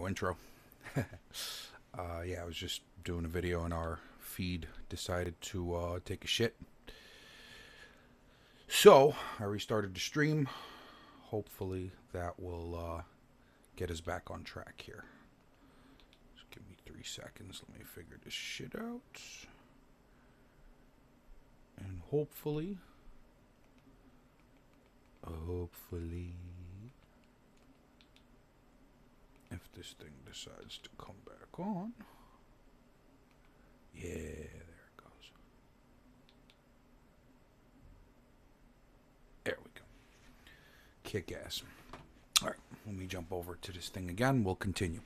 intro. Yeah, I was just doing a video and our feed decided to take a shit. So I restarted the stream. Hopefully that will get us back on track here. Just give me 3 seconds. Let me figure this shit out. And hopefully, if this thing decides to come back on. Yeah, there it goes. There we go. Kick ass. Alright, let me jump over to this thing again. We'll continue.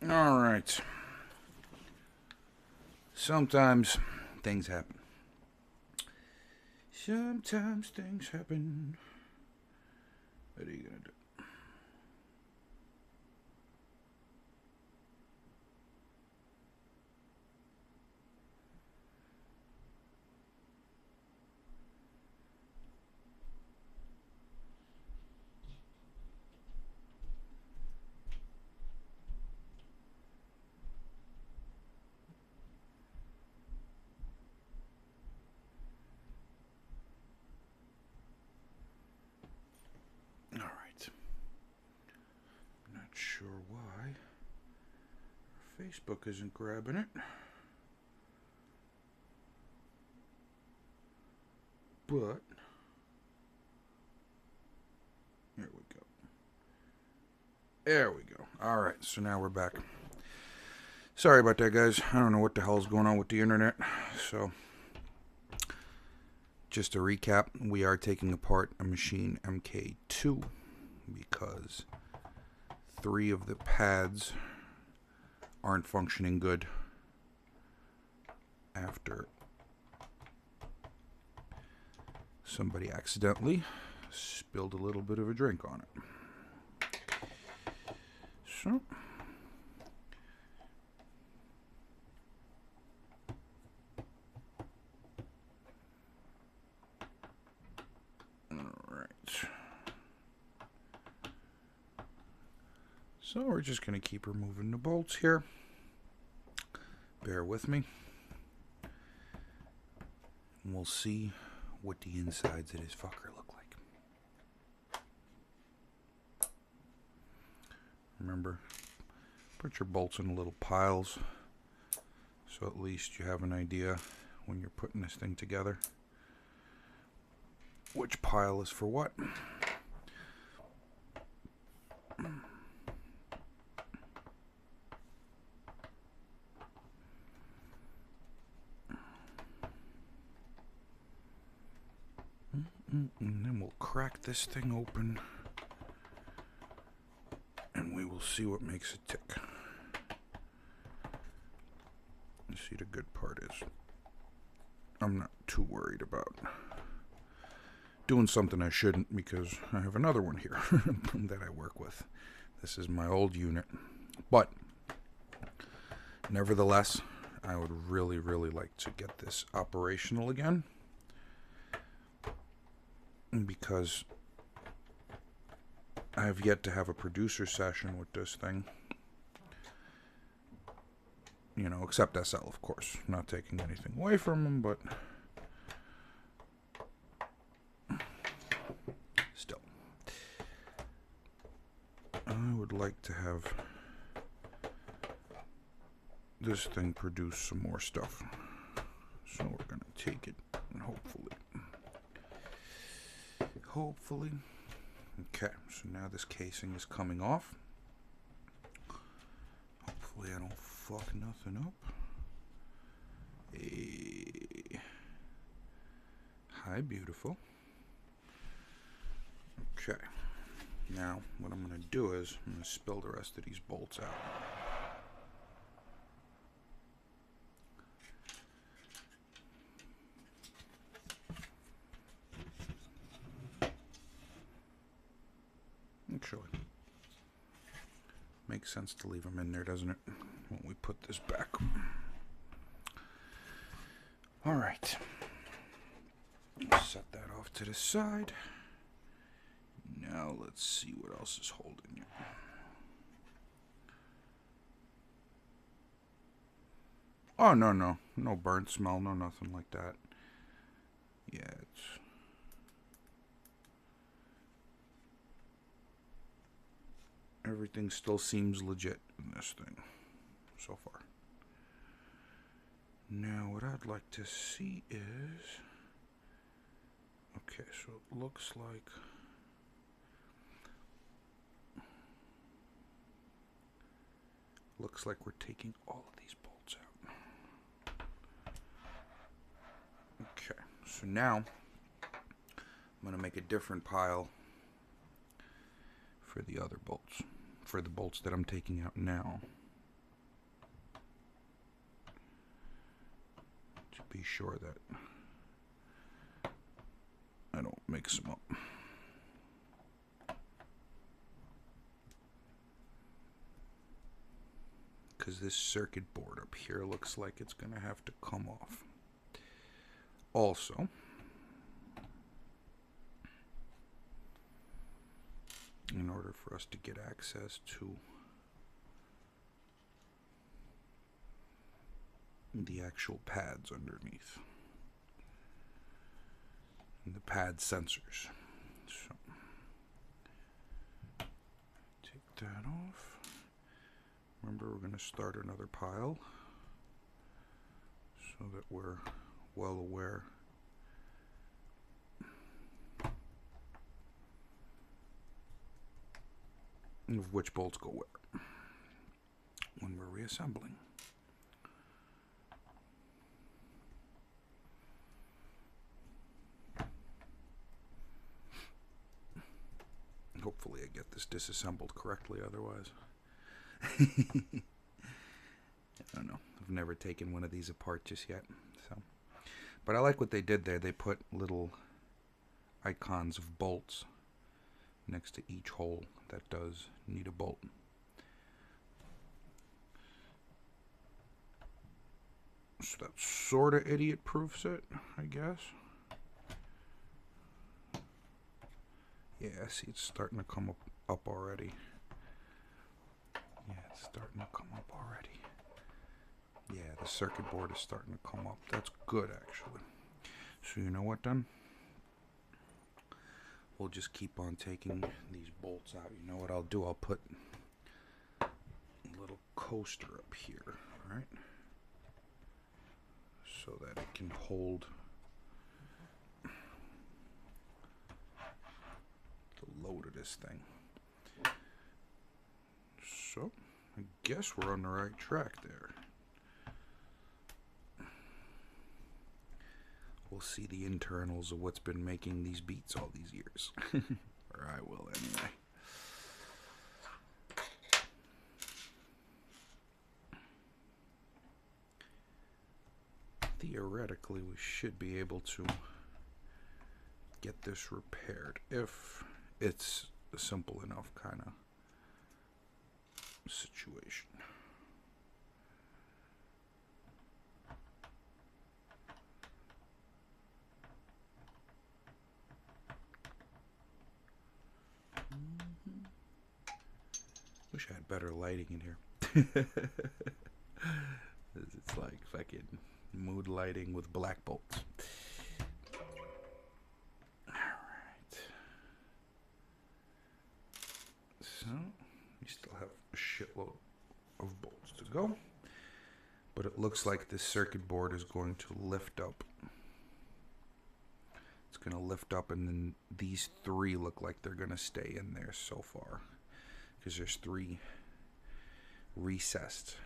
Alright. Sometimes things happen. Sometimes things happen. What are you gonna do? Alright. Not sure why Facebook isn't grabbing it. But here we go. There we go. Alright, so now we're back. Sorry about that, guys. I don't know what the hell's going on with the internet. So, just to recap, we are taking apart a Maschine MK2 because 3 of the pads aren't functioning good after somebody accidentally spilled a little bit of a drink on it. So, so we're just going to keep removing the bolts here. Bear with me. And we'll see what the insides of this fucker look like. Remember, put your bolts in little piles so at least you have an idea when you're putting this thing together which pile is for what. And then we'll crack this thing open and we will see what makes it tick. You see, the good part is I'm not too worried about doing something I shouldn't because I have another one here that I work with. This is my old unit. But nevertheless, I would really, really like to get this operational again. Because I have yet to have a producer session with this thing. You know, except SL, of course. Not taking anything away from him, but still. I would like to have this thing produce some more stuff. So we're going to take it and hopefully. Okay, so now this casing is coming off. Hopefully I don't fuck nothing up. Hey. Hi, beautiful. Okay, now what I'm going to do is I'm going to spill the rest of these bolts out. Actually, Makes sense to leave them in there, doesn't it? When we put this back. All right. Set that off to the side. Now let's see what else is holding it. Oh, no. No burnt smell, no nothing like that. Yeah, everything still seems legit in this thing so far. Now, what I'd like to see is... Okay, so it looks like... Looks like we're taking all of these bolts out. Okay, so now I'm going to make a different pile for the other bolts, for the bolts that I'm taking out now, to be sure that I don't mix them up. Because this circuit board up here looks like it's going to have to come off. Also, in order for us to get access to the actual pads underneath, and the pad sensors. So, take that off. Remember, we're going to start another pile so that we're well aware of which bolts go where when we're reassembling. Hopefully I get this disassembled correctly, otherwise I don't know. I've never taken one of these apart just yet. So, but I like what they did there. They put little icons of bolts next to each hole that does need a bolt. So that sort of idiot-proofs it, I guess. Yeah, see, it's starting to come up already. Yeah, it's starting to come up already. Yeah, the circuit board is starting to come up. That's good, actually. So you know what, then? We'll just keep on taking these bolts out. You know what I'll do? I'll put a little coaster up here, right? So that it can hold the load of this thing. So, I guess we're on the right track there. We'll see the internals of what's been making these beats all these years. Or I will, anyway. Theoretically, we should be able to get this repaired if it's a simple enough kind of situation. Wish I had better lighting in here. It's like fucking mood lighting with black bolts. Alright. So, we still have a shitload of bolts to go. But it looks like this circuit board is going to lift up. It's going to lift up, and then these three look like they're going to stay in there so far. Because there's three recessed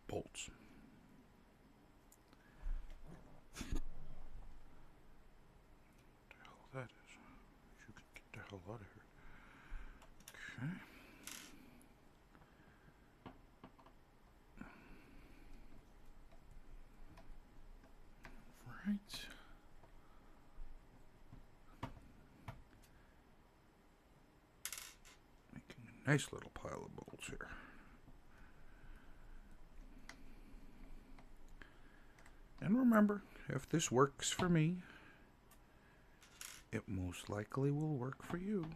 bolts. What the hell that is? You can get the hell out of here. Okay. Right. Nice little pile of bolts here. And remember, if this works for me, it most likely will work for you.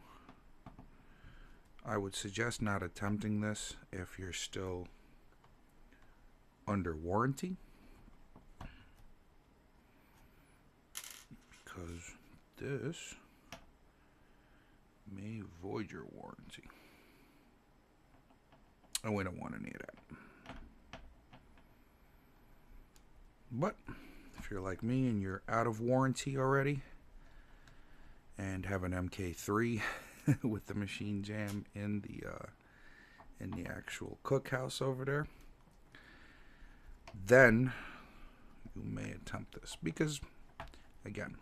I would suggest not attempting this if you're still under warranty, because this may void your warranty, and we don't want any of that. But if you're like me and you're out of warranty already and have an MK3 with the machine jam in the actual cookhouse over there, then you may attempt this, because again,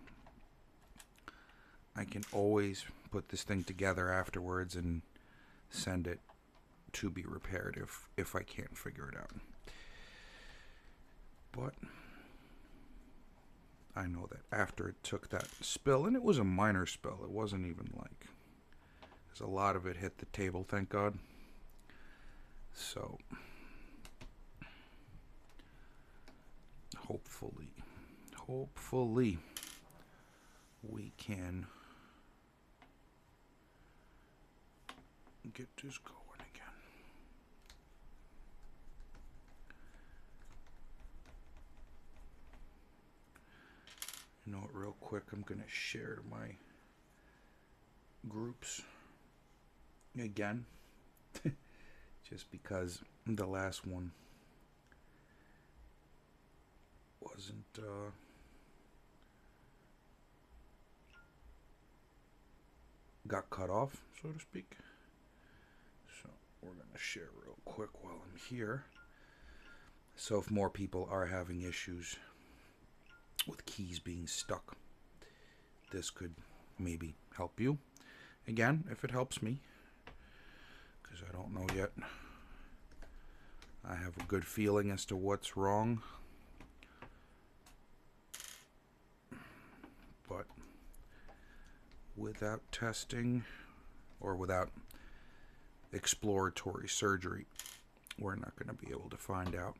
I can always put this thing together afterwards and send it to be repaired if I can't figure it out. But I know that after it took that spill, and it was a minor spill, it wasn't even like, because a lot of it hit the table, thank God. So hopefully we can get this going again. You know what, real quick, I'm going to share my groups again, just because the last one wasn't got cut off, so to speak. So we're going to share real quick while I'm here. So if more people are having issues with keys being stuck, this could maybe help you. Again, if it helps me, because I don't know yet. I have a good feeling as to what's wrong, but without testing or without exploratory surgery, we're not going to be able to find out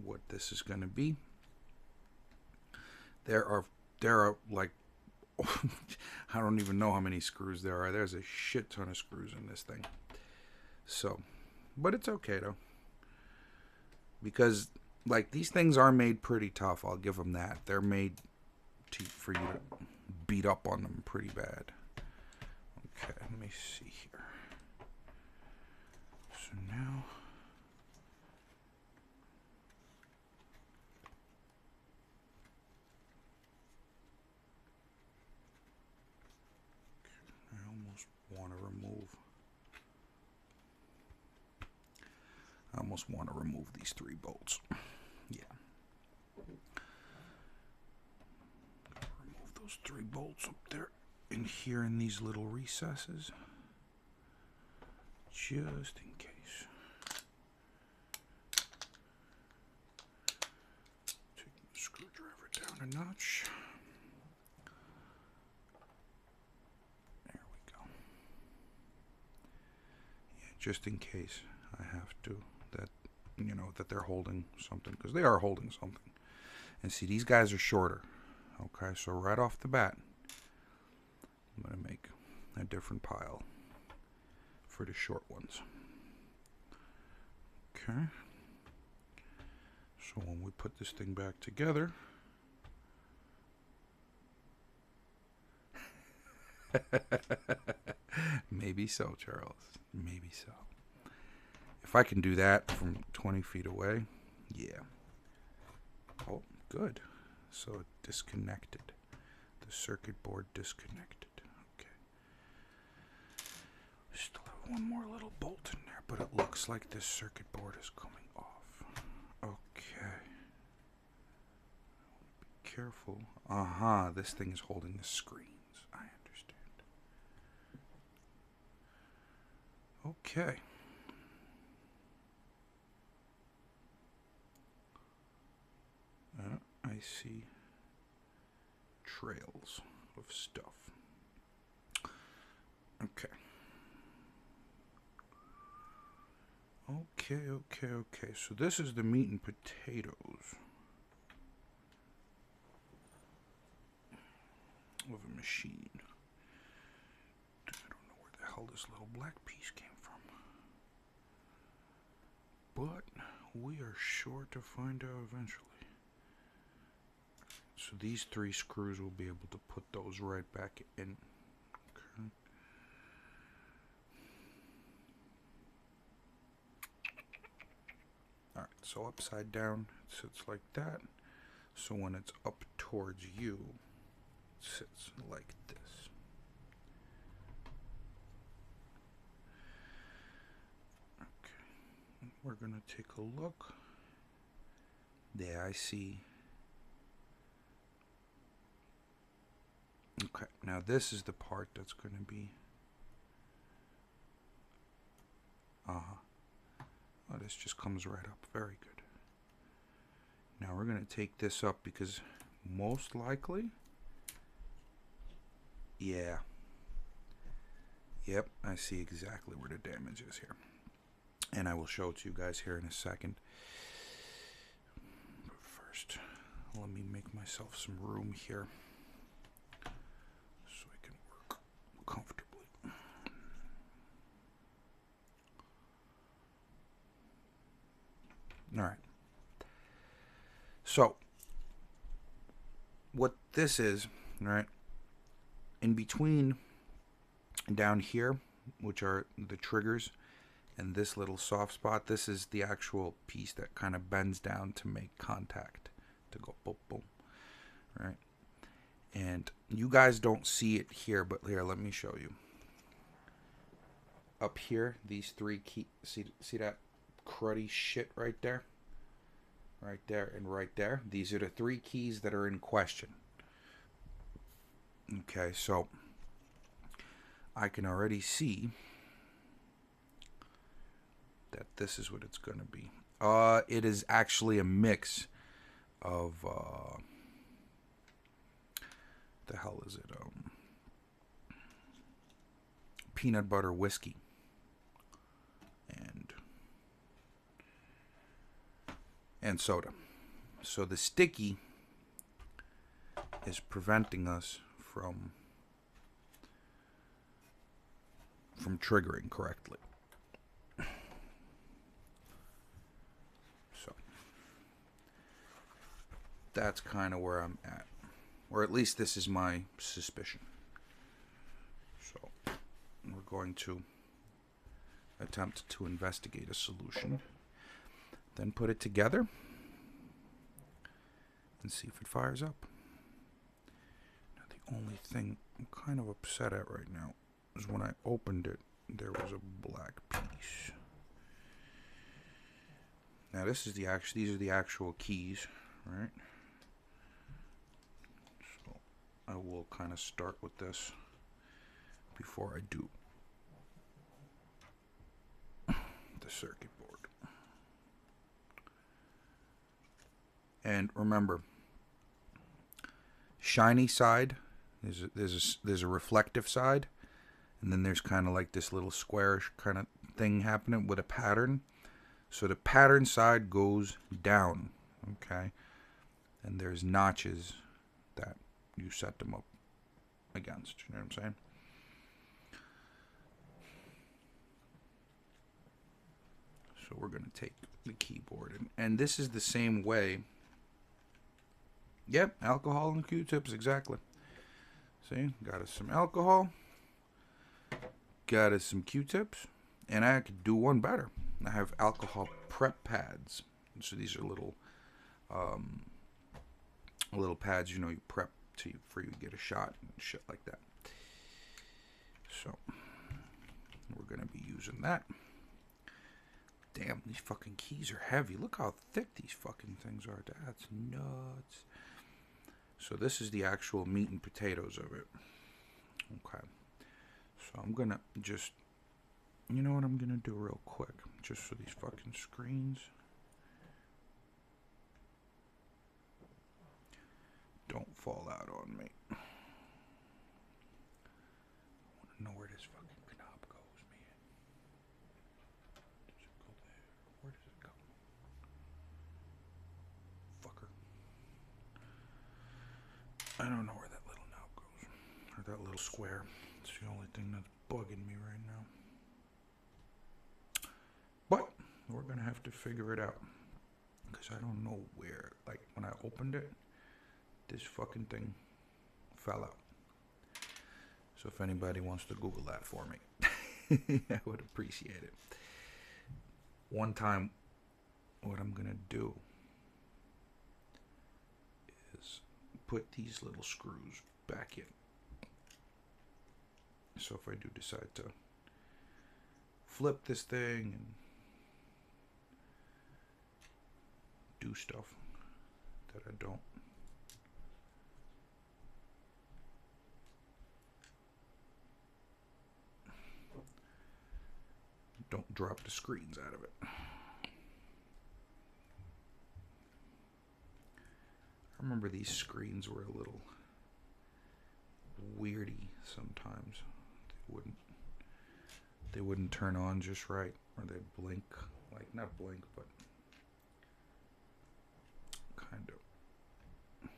what this is going to be. There are like I don't even know how many screws there are. There's a shit ton of screws in this thing. So, but it's okay though, because like these things are made pretty tough. I'll give them that. They're made for you to beat up on them pretty bad. Okay, let me see here. So now I almost want to remove these 3 bolts. Yeah. Remove those 3 bolts up there in here in these little recesses, just in case. Take the screwdriver down a notch. There we go. Yeah, just in case I have to, that, you know, that they're holding something, because they are holding something. And see, these guys are shorter. Okay, so right off the bat, I'm going to make a different pile for the short ones. Okay. So when we put this thing back together, maybe so, Charles. Maybe so. If I can do that from 20 feet away, yeah. Oh, good. So it disconnected. The circuit board disconnected. Okay. We still have one more little bolt in there, but it looks like this circuit board is coming off. Okay. Be careful. This thing is holding the screens. I understand. Okay. I see trails of stuff. Okay. Okay. So this is the meat and potatoes of a machine. I don't know where the hell this little black piece came from, but we are sure to find out eventually. So these 3 screws will be able to put those right back in. Okay. Alright, so upside down it sits like that. So when it's up towards you, it sits like this. Okay, we're gonna take a look. There, I see. Okay, now this is the part that's going to be... Oh, this just comes right up. Very good. Now we're going to take this up because most likely... Yeah. Yep, I see exactly where the damage is here. And I will show it to you guys here in a second. But first, let me make myself some room here, so I can work comfortably. Alright. So, what this is, right, in between down here, which are the triggers, and this little soft spot, this is the actual piece that kind of bends down to make contact, to go boom, boom, right? And you guys don't see it here, but here, let me show you. Up here, these 3 keys, see that cruddy shit right there? Right there and right there. These are the 3 keys that are in question. Okay, so I can already see that this is what it's going to be. It is actually a mix of, the hell is it? Peanut butter whiskey and soda. So the sticky is preventing us from triggering correctly. So that's kind of where I'm at, or at least this is my suspicion. So we're going to attempt to investigate a solution, then put it together and see if it fires up. Now, the only thing I'm kind of upset at right now is when I opened it, there was a black piece. Now these are the actual keys, right? So I will kind of start with this before I do the circuit board. And remember, shiny side, there's a reflective side, and then there's kind of like this little squarish kind of thing happening with a pattern. So the pattern side goes down, okay? And there's notches that you set them up against, you know what I'm saying? So we're going to take the keyboard, and this is the same way. Yep, alcohol and Q-tips, exactly. See, got us some alcohol, got us some Q-tips, and I could do one better. I have alcohol prep pads. So these are little pads, you know, you prep for you to get a shot and shit like that. So we're going to be using that. Damn, these fucking keys are heavy. Look how thick these fucking things are. That's nuts. So this is the actual meat and potatoes of it. Okay. So I'm going to just, you know what I'm going to do real quick? Just for these fucking screens don't fall out on me. I want to know where this fucking knob goes, man. Does it go there? little square. It's the only thing that's bugging me right now. But we're going to have to figure it out. Because I don't know where. Like, when I opened it, this fucking thing fell out. So if anybody wants to Google that for me, I would appreciate it. One time, what I'm going to do is put these little screws back in. So if I do decide to flip this thing and do stuff that I don't drop the screens out of it. I remember these screens were a little weirdy sometimes. They wouldn't turn on just right, or they'd blink, like not blink, but kind of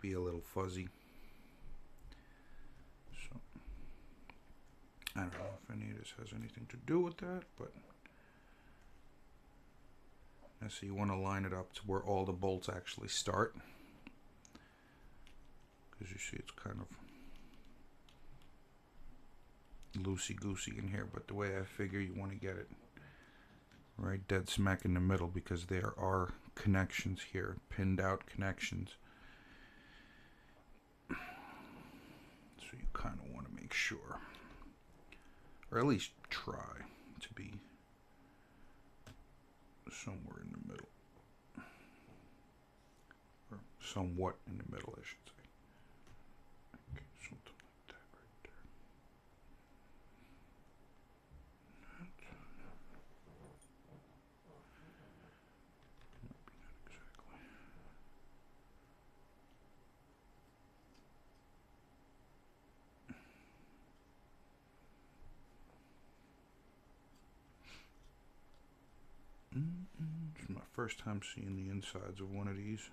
be a little fuzzy. So I don't know if any of this has anything to do with that, but so you want to line it up to where all the bolts actually start, because you see it's kind of loosey-goosey in here, but the way I figure you want to get it right dead smack in the middle, because there are connections here, pinned out connections. So you kind of want to make sure, or at least try to be somewhere in the middle, or somewhat in the middle, I should say. Okay, something like that right there. Not exactly. It's my first time seeing the insides of one of these.